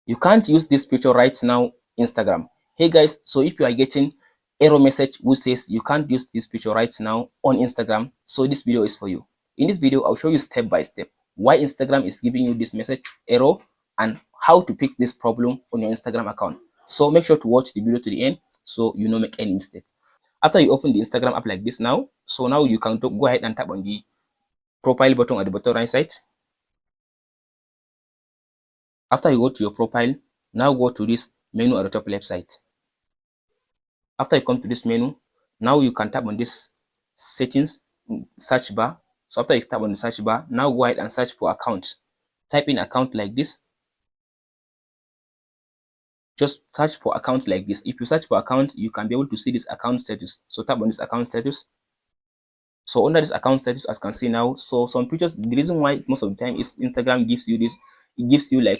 You can't use this picture right now Instagram. Hey guys, so if you are getting error message which says you can't use this picture right now on Instagram, so this video is for you. In this video, I'll show you step by step why Instagram is giving you this message error and how to fix this problem on your Instagram account. So make sure to watch the video to the end so you don't make any mistake. After you open the Instagram app like this now, so now you can go ahead and tap on the profile button at the bottom right side. After you go to your profile, now go to this menu at the top left side. After you come to this menu, now you can tap on this settings search bar. So after you tap on the search bar, now go ahead and search for account. Type in account like this. Just search for account like this. If you search for account, you can be able to see this account status. So tap on this account status. So under this account status, as you can see now, so some pictures, the reason why most of the time is Instagram gives you this, it gives you like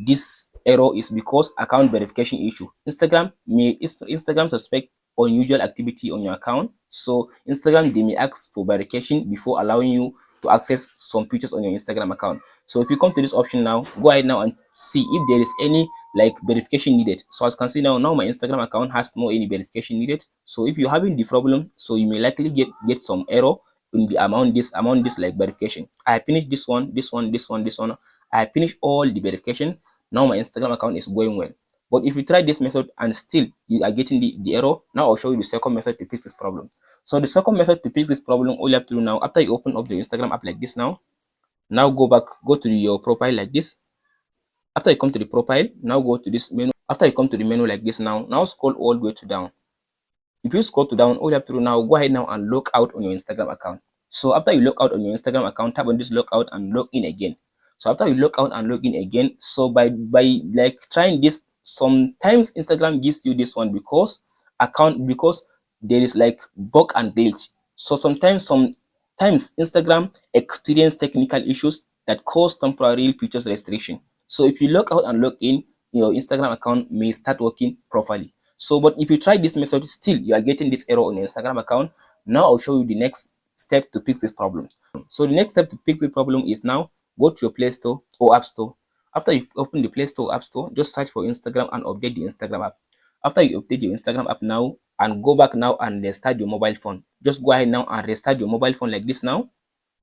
this error is because account verification issue. Instagram suspect unusual activity on your account, so Instagram, they may ask for verification before allowing you to access some pictures on your Instagram account. So if you come to this option now, go ahead now and see if there is any like verification needed. So as you can see now my Instagram account has no any verification needed. So if you're having the problem, so you may likely get some error in the amount this like verification. I finished this one. I finished all the verification. Now my Instagram account is going well. But if you try this method and still you are getting the error, now I'll show you the second method to fix this problem. So the second method to fix this problem, all you have to do now, after you open up the Instagram app like this now go to your profile like this. After you come to the profile, now go to this menu. After you come to the menu like this now scroll all the way to down. If you scroll to down, all you have to do now, go ahead now and log out on your Instagram account. So after you log out on your Instagram account, tap on this log out and log in again. So after you log out and log in again, so by like trying this, sometimes Instagram gives you this one because there is like bug and glitch. So sometimes Instagram experience technical issues that cause temporary features restriction. So if you log out and log in, your Instagram account may start working properly. So but if you try this method, still you are getting this error on your Instagram account. Now I'll show you the next step to fix this problem. So the next step to fix the problem is now go to your Play Store or App Store. After you open the Play Store or App Store, just search for Instagram and update the Instagram app. After you update your Instagram app now and go back now and restart your mobile phone. Just go ahead now and restart your mobile phone like this now.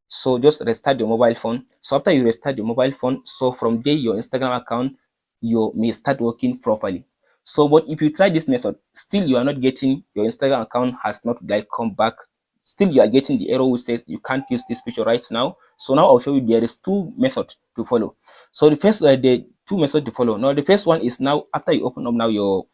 So just restart your mobile phone. So after you restart your mobile phone, so from there your Instagram account you may start working properly. So but if you try this method, still you are not getting, your Instagram account has not like come back, still you are getting the error which says you can't use this picture right now. So now I'll show you there is two methods to follow. So the first the two methods to follow. Now the first one is now after you open up now your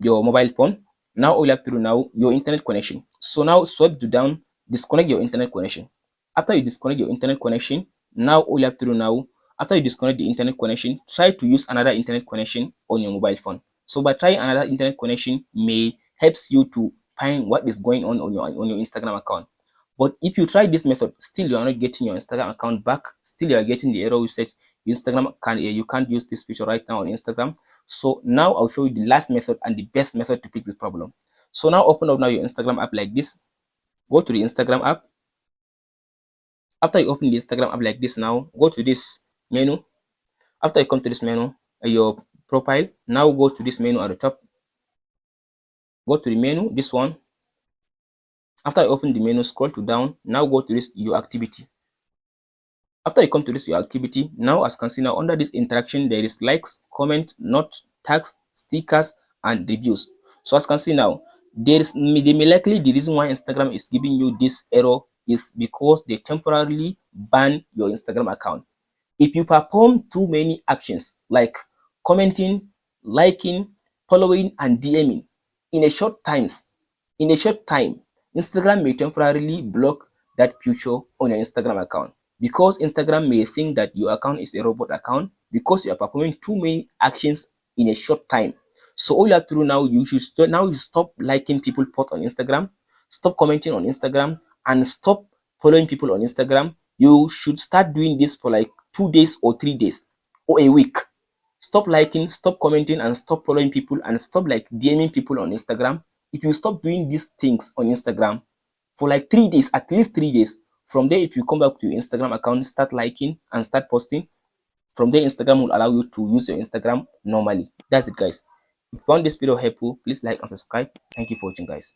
mobile phone, now all you have to do now your internet connection. So now swipe to down, disconnect your internet connection. After you disconnect your internet connection, now all you have to do now, after you disconnect the internet connection, try to use another internet connection on your mobile phone. So by trying another internet connection may helps you to find what is going on your Instagram account. But if you try this method, still you are not getting your Instagram account back, still you are getting the error which says Instagram you can't use this picture right now on Instagram. So now I'll show you the last method and the best method to fix this problem. So now open up now your Instagram app like this. Go to the Instagram app. After you open the Instagram app like this now, go to this menu. After you come to this menu, your profile, now go to this menu at the top. Go to the menu, this one. After you open the menu, scroll to down. Now go to this your activity. After you come to this your activity, now as you can see now under this interaction, there is likes, comment, note, tags, stickers, and reviews. So as you can see now, they may likely the reason why Instagram is giving you this error is because they temporarily ban your Instagram account. If you perform too many actions like commenting, liking, following, and DMing in a short time, Instagram may temporarily block that feature on your Instagram account because Instagram may think that your account is a robot account because you are performing too many actions in a short time. So all you have to do now, you should stop liking people posts on Instagram, stop commenting on Instagram, and stop following people on Instagram. You should start doing this for like 2 days or 3 days or a week. Stop liking, stop commenting, and stop following people, and stop like DMing people on Instagram. If you stop doing these things on Instagram for like 3 days, at least 3 days, from there, if you come back to your Instagram account, start liking and start posting, From there, Instagram will allow you to use your Instagram normally. That's it, guys. If you found this video helpful, please like and subscribe. Thank you for watching, guys.